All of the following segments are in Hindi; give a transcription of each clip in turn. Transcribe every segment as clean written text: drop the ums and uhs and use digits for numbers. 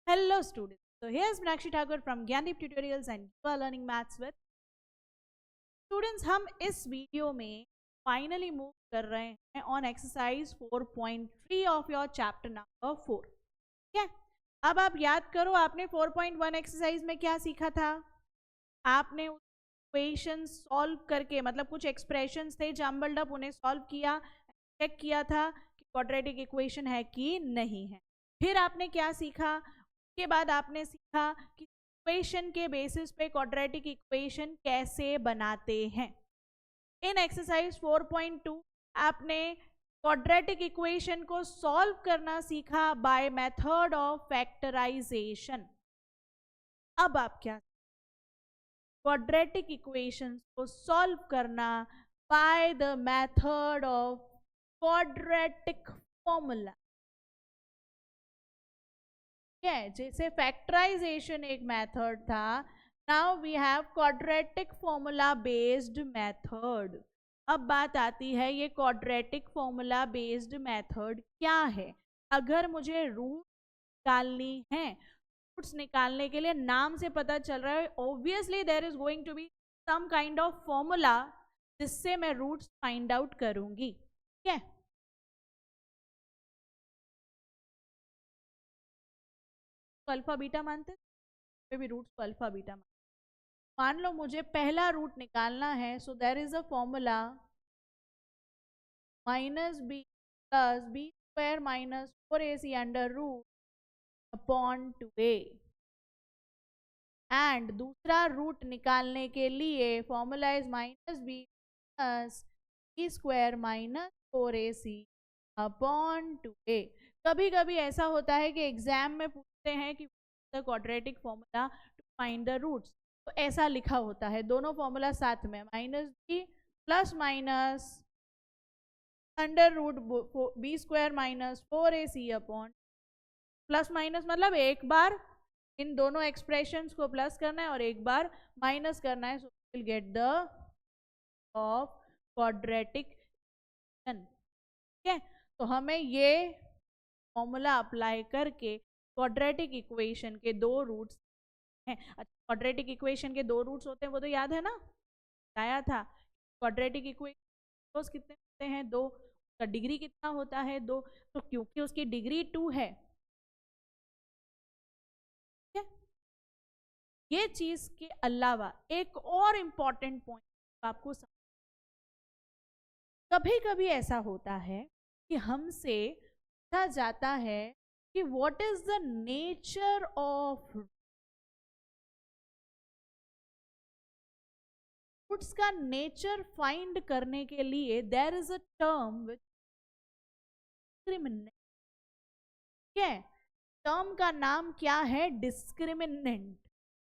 Hello students. So here's Meenakshi Thakur from Gyandeep Tutorials and you are learning maths with students. हम इस वीडियो में फाइनली मूव कर रहे हैं on exercise 4.3 of your chapter number 4. ठीक है, अब आप याद करो आपने 4.1 एक्सरसाइज में क्या सीखा था. आपने इक्वेशन सॉल्व करके मतलब कुछ एक्सप्रेशंस थे जम्बल्ड अप, उन्हें सॉल्व किया, चेक किया था कि क्वाड्रेटिक इक्वेशन है कि नहीं है. फिर आपने क्या सीखा, के बाद आपने सीखा कि इक्वेशन के बेसिस पे क्वाड्रेटिक इक्वेशन कैसे बनाते हैं. इन एक्सरसाइज 4.2 आपने क्वाड्रेटिक इक्वेशन को सॉल्व करना सीखा बाय मेथड ऑफ फैक्टराइजेशन. अब आप क्या, क्वाड्रेटिक इक्वेशन को सॉल्व करना by the method of quadratic formula. जैसे फैक्टराइजेशन एक मेथड था, now we have quadratic formula based method. अब बात आती है ये क्वाड्रेटिक फॉर्मूला बेस्ड मेथड क्या है. अगर मुझे रूट निकालनी है, रूट्स निकालने के लिए नाम से पता चल रहा है obviously there is going to be some kind of formula जिससे मैं रूट्स फाइंड आउट करूंगी. ठीक है, अल्फा बीटा मानते हैं, भी रूट्स को अल्फा बीटा मानते. मान लो मुझे पहला रूट निकालना है, so there is a formula minus b plus b square minus 4ac under root upon 2a. And दूसरा रूट निकालने के लिए formula is minus b plus b square minus 4ac upon 2a. कभी कभी ऐसा होता है कि एग्जाम में पूछते हैं कि the quadratic formula to find the roots, तो ऐसा लिखा होता है दोनों फॉर्मूला साथ में, minus b plus minus under root b square minus 4ac upon plus minus, मतलब एक बार इन दोनों एक्सप्रेशंस को प्लस करना है और एक बार माइनस करना है. So will get the of quadratic equation. ठीक है, तो हमें ये फॉर्मूला अप्लाई करके क्वाड्रेटिक इक्वेशन के दो रूट्स हैं. क्वाड्रेटिक इक्वेशन के दो रूट्स होते हैं वो तो याद है ना, बताया था. क्वाड्रेटिक इक्वेशन कितने होते हैं, दो. उसका डिग्री कितना होता है, दो. तो क्योंकि उसकी डिग्री 2 है, ये चीज के अलावा एक और इम्पॉर्टेंट पॉइंट आपको कभी कभी ऐसा होता है कि हमसे पूछा जाता है कि what is the nature of roots. का नेचर फाइंड करने के लिए there is a term which discriminant. ठीक है, टर्म का नाम क्या है, डिस्क्रिमिनेंट.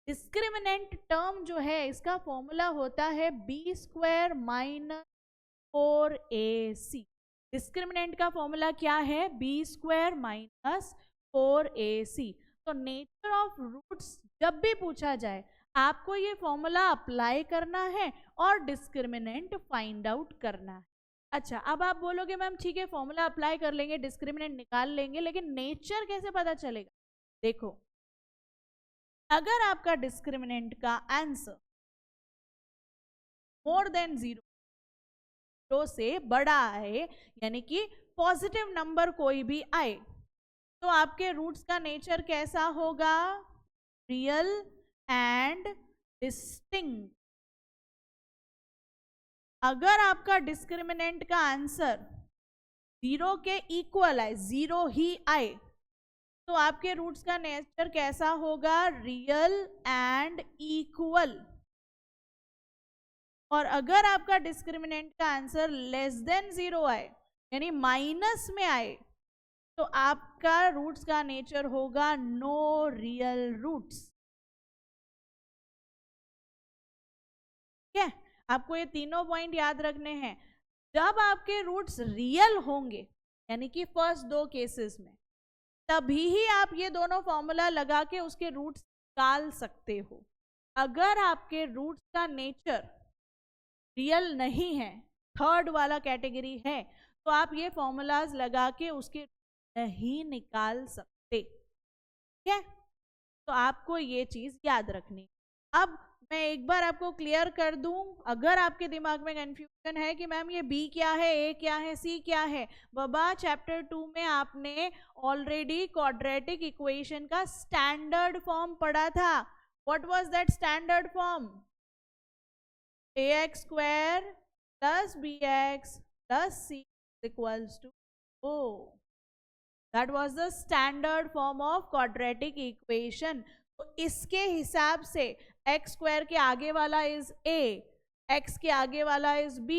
डिस्क्रिमिनेंट टर्म जो है इसका फॉर्मूला होता है b square minus 4ac. Discriminant का फॉर्मूला क्या है, बी स्क्वायर माइनस 4ac. तो नेचर ऑफ रूट्स जब भी पूछा जाए आपको ये फॉर्मूला अप्लाई करना है और डिस्क्रिमिनेंट फाइंड आउट करना है. अच्छा, अब आप बोलोगे मैम ठीक है फॉर्मूला अप्लाई कर लेंगे, डिस्क्रिमिनेंट निकाल लेंगे, लेकिन नेचर कैसे पता चलेगा. देखो, अगर आपका डिस्क्रिमिनेंट का आंसर मोर देन 0 से बड़ा आए, यानी कि पॉजिटिव नंबर कोई भी आए, तो आपके रूट्स का नेचर कैसा होगा, रियल एंड डिस्टिंक्ट. अगर आपका डिस्क्रिमिनेंट का आंसर 0 के इक्वल आए, 0 ही आए, तो आपके रूट्स का नेचर कैसा होगा, रियल एंड इक्वल. और अगर आपका डिस्क्रिमिनेंट का आंसर लेस देन 0 आए, यानी माइनस में आए, तो आपका रूट्स का नेचर होगा नो रियल रूट्स. ठीक है, आपको ये तीनों पॉइंट याद रखने हैं. जब आपके रूट्स रियल होंगे, यानी कि फर्स्ट दो केसेस में, तभी ही आप ये दोनों फॉर्मूला लगा के उसके रूट्स निकाल सकते हो. अगर आपके रूट्स का नेचर रियल नहीं है, थर्ड वाला कैटेगरी है, तो आप ये फॉर्मूलाज लगा के उसके नहीं निकाल सकते. ठीक है, तो आपको ये चीज याद रखनी। अब मैं एक बार आपको क्लियर कर दूं, अगर आपके दिमाग में कंफ्यूजन है कि मैम ये बी क्या है, ए क्या है, सी क्या है, बाबा चैप्टर 2 में आपने ऑलरेडी क्वाड्रेटिक इक्वेशन का स्टैंडर्ड फॉर्म पढ़ा था। What was that standard form? ax square plus bx plus c equals to o. That was the standard form of quadratic equation. तो इसके हिसाब से एक्स स्क्वायर के आगे वाला इज a, एक्स के आगे वाला इज b,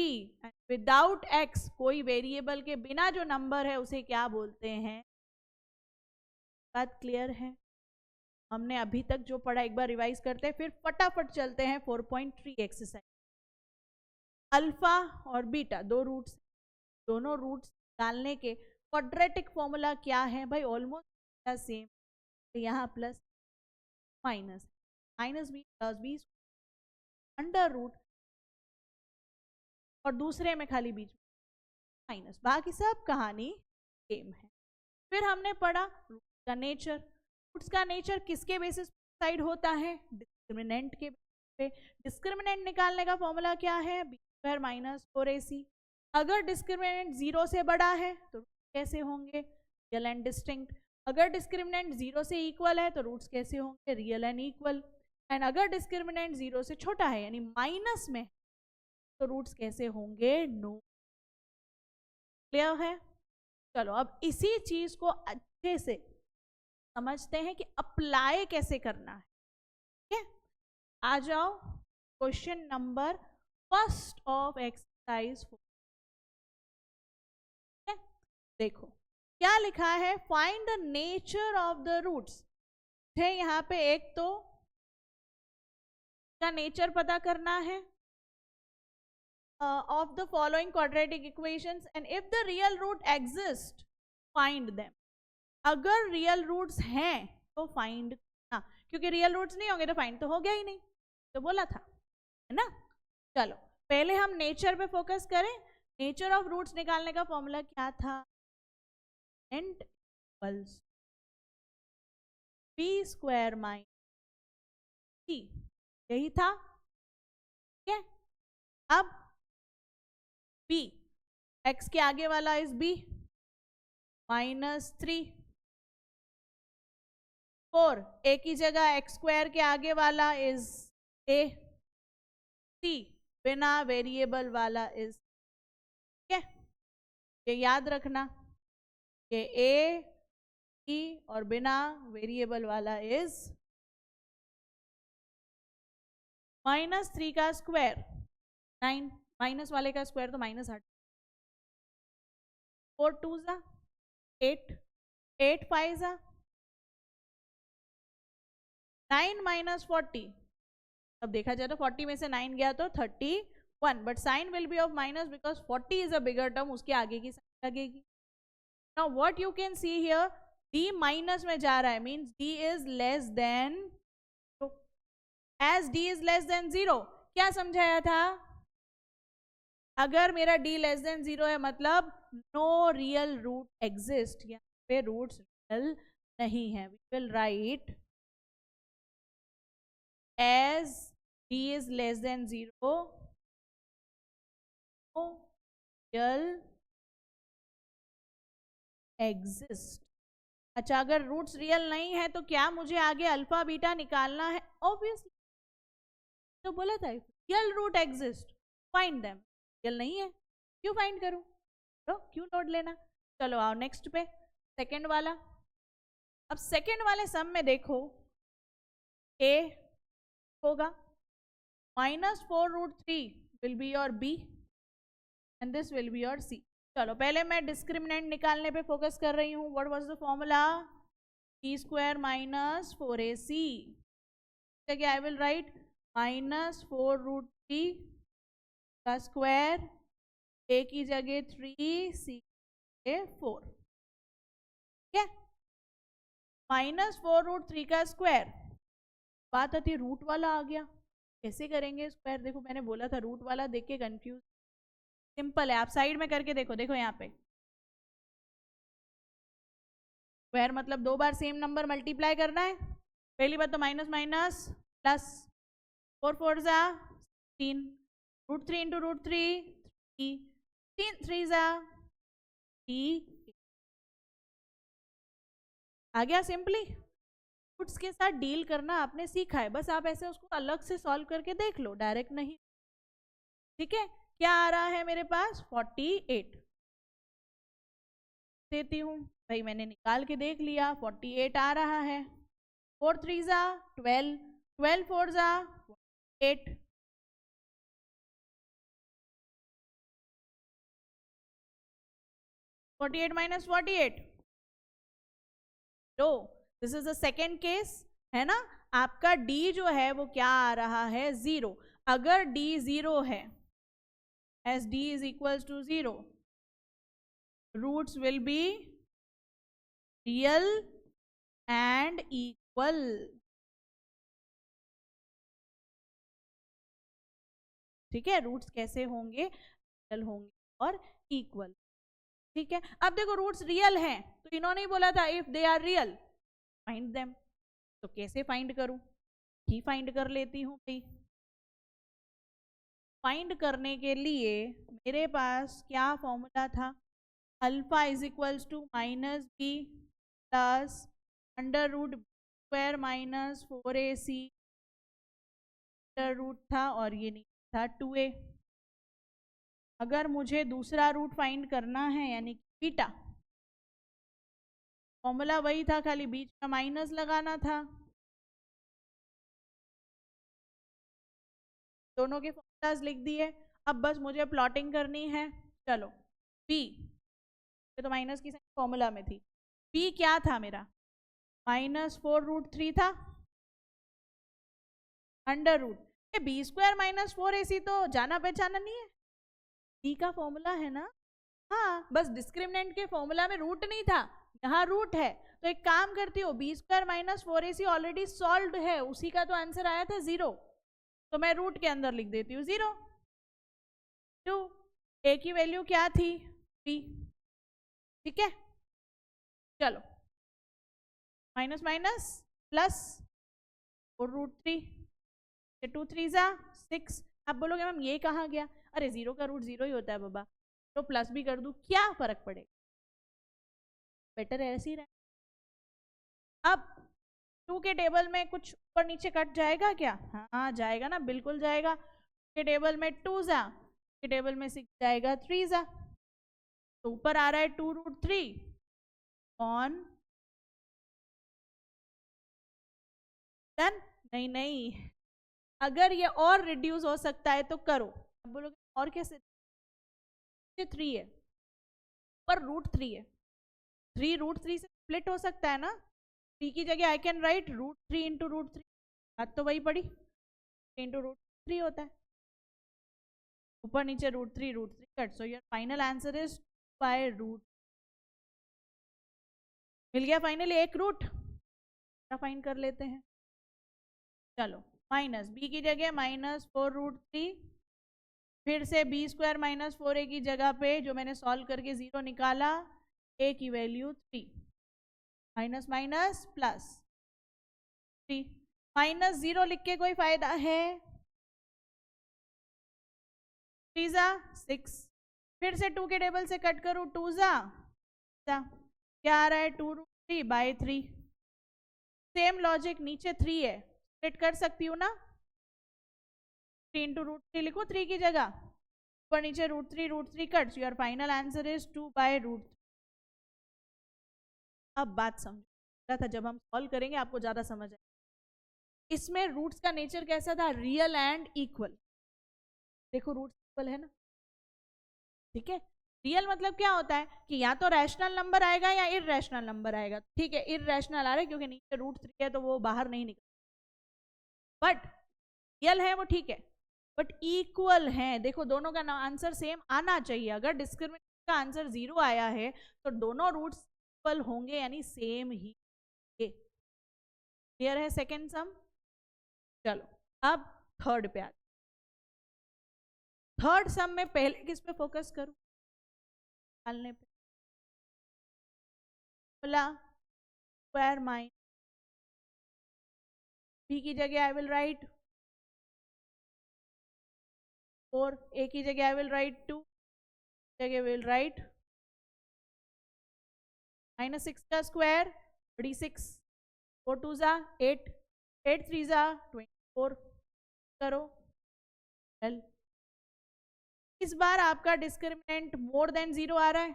विदाउट x कोई वेरिएबल के बिना जो नंबर है उसे क्या बोलते हैं? बात क्लियर है? हमने अभी तक जो पढ़ा एक बार रिवाइज करते हैं, फिर फटाफट चलते हैं 4.3 एक्सरसाइज। अल्फा और बीटा दो रूट्स, दोनों रूट्स डालने के क्वाड्रेटिक फॉर्मूला क्या है भाई? Almost same. तो यहाँ plus minus, minus b plus b under root, और दूसरे में खाली बीच में माइनस, बाकी सब कहानी सेम है। फिर हमने पढ़ा रूट का नेचर। रूट्स का नेचर किसके बेसिस साइड होता है? डिस्क्रिमिनेंट के पे। डिस्क्रिमिनेंट निकालने का फॉर्मूला क्या है? B square minus 4ac। अगर डिस्क्रिमिनेंट 0 से बड़ा है तो कैसे होंगे? Real and distinct. अगर डिस्क्रिमिनेंट 0 से इक्वल है तो रूट्स कैसे होंगे? Real and equal. एंड अगर डिस्क्रिमिनेंट 0 से छोटा है यानी माइनस में, तो रूट्स कैसे होंगे? नो। क्लियर है? चलो अब इसी चीज को अच्छे से समझते हैं कि अप्लाई कैसे करना है। ठीक है, आ जाओ question number first of exercise 4। देखो क्या लिखा है? Find the nature of the roots. है यहाँ पे एक तो का नेचर पता करना है of the following quadratic equations, and if the real root exist find them। अगर रियल रूट्स हैं तो फाइंड करना, क्योंकि रियल रूट्स नहीं होंगे तो फाइंड तो हो गया ही नहीं, तो बोला था, है ना। चलो पहले हम नेचर पे फोकस करें। नेचर ऑफ रूट्स निकालने का फॉर्मूला क्या था? And equals B square minus C, यही था। ठीक है, अब b, x के आगे वाला इज b -3, 4 a की जगह x स्क्वायर के आगे वाला इज a, c बिना वेरिएबल वाला इज। ठीक है, ये याद रखना, ये a, c और बिना वेरिएबल वाला इज -3 का स्क्वायर 9, माइनस वाले का स्क्वायर तो -8, 4 2 जा 8, 8 5 जा 9 - 40। अब देखा जाए तो 40 में से 9 गया तो 31, but sign will be of minus because 40 is a bigger term, उसके आगे की साइन लगेगी। Now what you can see here, d minus में जा रहा है, means d is less than, as d is less than 0। क्या समझाया था? अगर मेरा d लेस देन 0 है मतलब नो रियल रूट एग्जिस्ट, यहाँ पे रूट्स रियल नहीं है। We will write as d is less than 0 no real exist। अच्छा, अगर रूट्स रियल नहीं है तो क्या मुझे आगे अल्फा बीटा निकालना है? ऑब्वियसली, तो बोला था real root exist find them. Real नहीं है क्यों फाइंड करूं, तो क्यों लोड लेना। चलो आओ नेक्स्ट पे, सेकंड वाला। अब सेकंड वाले सम में देखो a होगा -4√3 will be your b and this will be your c। चलो पहले मैं डिस्क्रिमिनेंट निकालने पे फोकस कर रही हूँ। What was the formula? b square minus 4ac। क्या आई विल राइट -4√3 का स्क्वायर, a की जगह 3, c के 4। ठीक है, -4√3 का स्क्वायर, बात आती है रूट वाला आ गया, कैसे करेंगे स्क्वायर? देखो मैंने बोला था रूट वाला देख के कंफ्यूज, सिंपल है, आप साइड में करके देखो। देखो यहाँ पे स्क्वायर मतलब 2 बार सेम नंबर मल्टीप्लाई करना है, पहली बात तो माइनस माइनस प्लस, 4 4 जा 16, √3 इंटू √3 3, 3 जा 3, आ गया सिंपली। रूट्स के साथ डील करना आपने सीखा है, बस आप ऐसे उसको अलग से सॉल्व करके देख लो, डायरेक्ट नहीं। ठीक है, क्या आ रहा है मेरे पास 48 देती हूँ भाई, मैंने निकाल के देख लिया 48 आ रहा है। 4 3 जा 12, 12 4 जा 8, 48 minus 48 low, this is the second case, है ना। आपका d जो है वो क्या आ रहा है 0। अगर d 0 है, as d is equals to 0, roots will be real and equal। ठीक है, रूट्स कैसे होंगे, रियल होंगे और इक्वल। ठीक है, अब देखो रूट्स रियल हैं, तो इन्होंने ही बोला था if they are real find them, तो कैसे फाइंड करूं, ही फाइंड कर लेती हूं भाई। फाइंड करने के लिए मेरे पास क्या फॉर्मूला था, alpha is equals to minus b plus under root square minus 4ac under root था, और ये नीचे था 2a। अगर मुझे दूसरा रूट फाइंड करना है यानी कि बीटा, फॉर्मूला वही था, खाली बीच में माइनस लगाना था। दोनों के फॉर्मूलाज लिख दिए, अब बस मुझे प्लॉटिंग करनी है। चलो b, ये तो माइनस की फॉर्मूला में थी, b क्या था मेरा -4√3 था अंडर रूट, ये बी स्क्वायर माइनस 4ac तो जाना पहचाना नहीं है, b का फॉर्मूला है ना। हाँ, बस डिस्क्रिमिनेंट के फॉर्मूला में रूट नहीं था, यहाँ रूट है, तो एक काम करती हो, b square minus 4ac already solve है, उसी का तो आंसर आया था 0, तो मैं रूट के अंदर लिख देती हूँ 0 2, a की वैल्यू क्या थी b। ठीक है, चलो माइनस माइनस प्लस और √3, 2 3 जा 6। आप बोलोगे मैम ये कहाँ गया, अरे 0 का रूट 0 ही होता है बाबा, तो प्लस भी कर दूं क्या फर्क पड़ेगा, बेटर ऐसे ही रहे। अब 2 के टेबल में कुछ ऊपर नीचे कट जाएगा क्या, हाँ जाएगा ना, बिल्कुल जाएगा। के टेबल में 2 जा, के टेबल में 6 जाएगा 3 जा, तो ऊपर आ रहा है 2√3 ऑन डन। नहीं नहीं, अगर ये और रिड्यूस हो सकता है तो करो। अब बोलोगे और कैसे, 3 है पर √3 है, 3 √3 से स्प्लिट हो सकता है ना, 3 की जगह आई कैन राइट √3 इंटू √3, बात तो वही पड़ी, इंटू √3 होता है, ऊपर नीचे √3 cut, so your final answer is by root. मिल गया फाइनली एक रूट, फाइंड कर लेते हैं। चलो माइनस बी की जगह -4√3, फिर से बी स्क्वायर माइनस 4a की जगह पे जो मैंने सॉल्व करके 0 निकाला, a की value 3, minus minus plus 3, minus 0 लिख के कोई फायदा है, 3 जा 6, फिर से 2 के टेबल से कट करूँ 2 जा, क्या आ रहा है 2√3/3, सेम लॉजिक, नीचे 3 है, स्प्लिट कर सकती हूँ ना, 3 इंटू √3 लिखो 3 की जगह, ऊपर नीचे √3 cuts, your final answer is 2/√3। अब बात समझ था, जब हम सॉल्व करेंगे आपको ज्यादा समझ आएगा। इसमें रूट्स का नेचर कैसा था, रियल एंड इक्वल। देखो रूट्स इक्वल है ना, ठीक है। रियल मतलब क्या होता है कि या तो रैशनल नंबर आएगा या इररेशनल नंबर आएगा, ठीक है, इररेशनल आ रहा है क्योंकि नीचे √3 है तो वो बाहर नहीं निकल, बट रियल है वो, ठीक है, बट इक्वल है। देखो दोनों का आंसर सेम आना चाहिए, अगर डिस्क्रिमिनेंट का आंसर 0 आया है तो दोनों रूट्स इक्वल होंगे यानी सेम ही। क्लियर है सेकेंड सम। चलो अब थर्ड पे आते, थर्ड सम में पहले किस पे फोकस करूं, निकालने पे, बोला स्क्वायर माइनस बी की जगह आई विल राइट 4, ए की जगह आई विल राइट 2, जगह विल राइट -6 का स्क्वायर 36, 4 2 जा 8, 8 3 जा 24 करो L। इस बार आपका डिस्क्रिमिनेंट मोर देन 0 आ रहा है।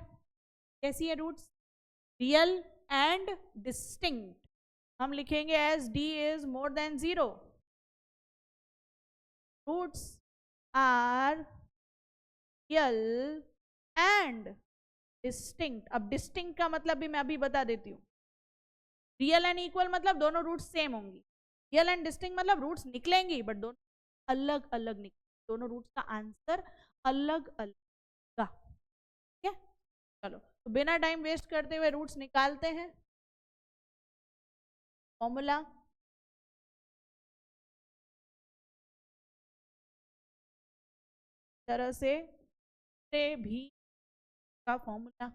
कैसी है रूट्स? Real and distinct. हम लिखेंगे as D is more than 0, roots are real and distinct. अब डिस्टिंक्ट का मतलब भी मैं अभी बता देती हूँ। रियल एंड इक्वल मतलब दोनों रूट्स सेम होंगी, रियल एंड डिस्टिंक्ट मतलब रूट्स निकलेंगी बट दोनों अलग अलग निकलेंगे, दोनों रूट्स का आंसर अलग अलग का। ठीक है, चलो तो बिना टाइम वेस्ट करते हुए रूट्स निकालते हैं। फॉर्मूला तरह से भी का फॉर्मूला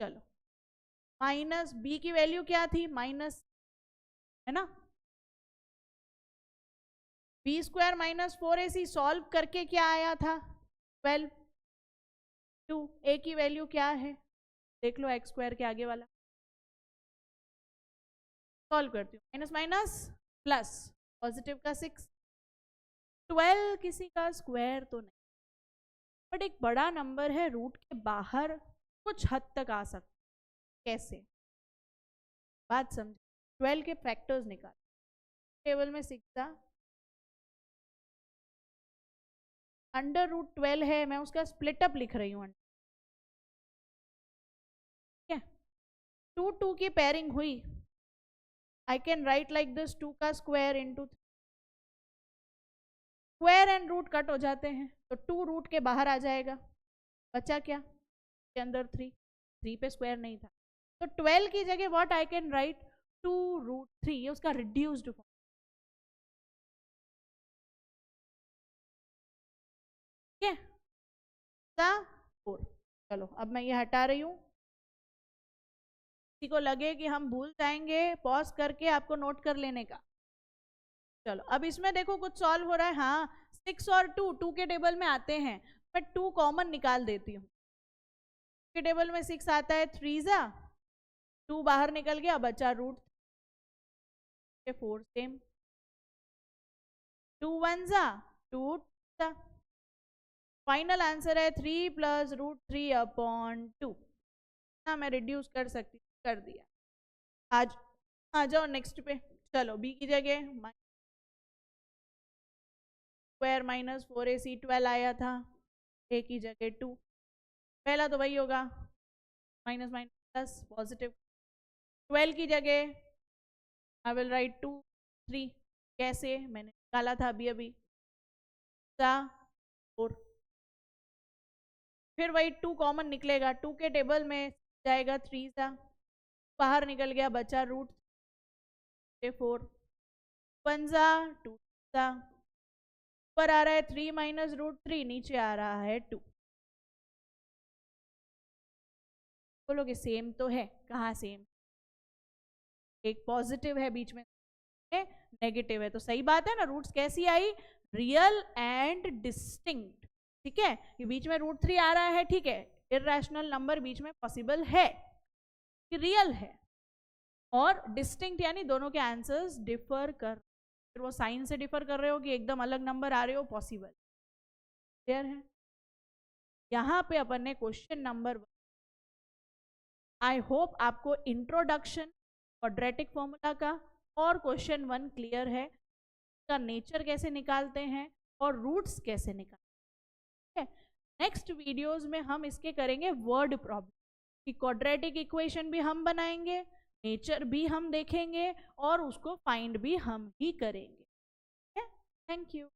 चलो माइनस बी की वैल्यू क्या थी? माइनस, है ना? B square minus 4ac solve करके क्या आया था? 12। 2 ए की वैल्यू क्या है देख लो, एक्स स्क्वायर के आगे वाला। सॉल्व करती हूँ, माइनस माइनस प्लस, पॉजिटिव का 6, 12 किसी का स्क्वायर तो नहीं, बट एक बड़ा नंबर है, रूट के बाहर कुछ हद तक आ सकता। कैसे? बात समझ। 12 के फैक्टर्स निकाल, टेबल में 6 था, अंडर रूट 12 है, मैं उसका स्प्लिटअप लिख रही हूँ। ठीक है, 2 2 की पेयरिंग हुई, I can write like this 2 का square into, square and root cut हो जाते हैं तो 2 रूट के बाहर आ जाएगा, बचा क्या के अंदर 3, 3 पे स्क्वायर नहीं था, तो 12 की जगह what I can write 2 root 3, ये उसका रिड्यूस्ड फॉर्म। ठीक है, 4। चलो अब मैं ये हटा रही हूँ, किसी को लगे कि हम भूल जाएंगे पॉज करके आपको नोट कर लेने का। चलो अब इसमें देखो कुछ सॉल्व हो रहा है। हाँ 6 और 2 2 के टेबल में आते हैं, मैं 2 कॉमन निकाल देती हूँ, के टेबल में 6 आता है, 3 जा 2 बाहर निकल गया, बचा रूट 4 सेम, 2 1 जा 2 जा, फाइनल आंसर है 3 प्लस रूट 3 अपॉन 2। ना मैं रिड्यूस कर सकती, कर दिया। आज आ जाओ नेक्स्ट पे। चलो बी की जगह स्क्वायर माइनस 4ac 12 आया था, ए की जगह 2, पहला तो वही होगा, माइनस माइनस प्लस पॉजिटिव, 12 की जगह आई विल राइट 2 3, कैसे? मैंने निकाला था अभी अभी, 4, फिर वही 2 कॉमन निकलेगा, 2 के टेबल में जाएगा 3 सा, बाहर निकल गया, बचा रूट 4, 1 जा 2 सा, ऊपर आ रहा है 3 माइनस रूट 3, नीचे आ रहा है 2। बोलोगे सेम तो है, कहाँ सेम? एक पॉजिटिव है बीच में, नेगेटिव है, तो सही बात है ना। रूट्स कैसी आई? Real and distinct. ठीक है, ये बीच में रूट 3 आ रहा है, ठीक है, इररेशनल नंबर बीच में पॉसिबल है कि रियल है, और डिस्टिंक्ट यानी दोनों के आंसर्स डिफर कर, फिर वो साइन से डिफर कर रहे हो कि एकदम अलग नंबर आ रहे हो, पॉसिबल। क्लियर है? यहाँ पे अपन ने क्वेश्चन नंबर, आई होप आपको इंट्रोडक्शन क्वाड्रेटिक फॉर्मूला का और क्वेश्चन 1 क्लियर है, का नेचर कैसे निकालते हैं और रूट्स कैसे निकालते हैं। नेक्स्ट वीडियोस में हम इसके करेंगे वर्ड प्रॉब्लम, कि क्वाड्रेटिक इक्वेशन भी हम बनाएंगे, नेचर भी हम देखेंगे और उसको फाइंड भी हम ही करेंगे। Thank you.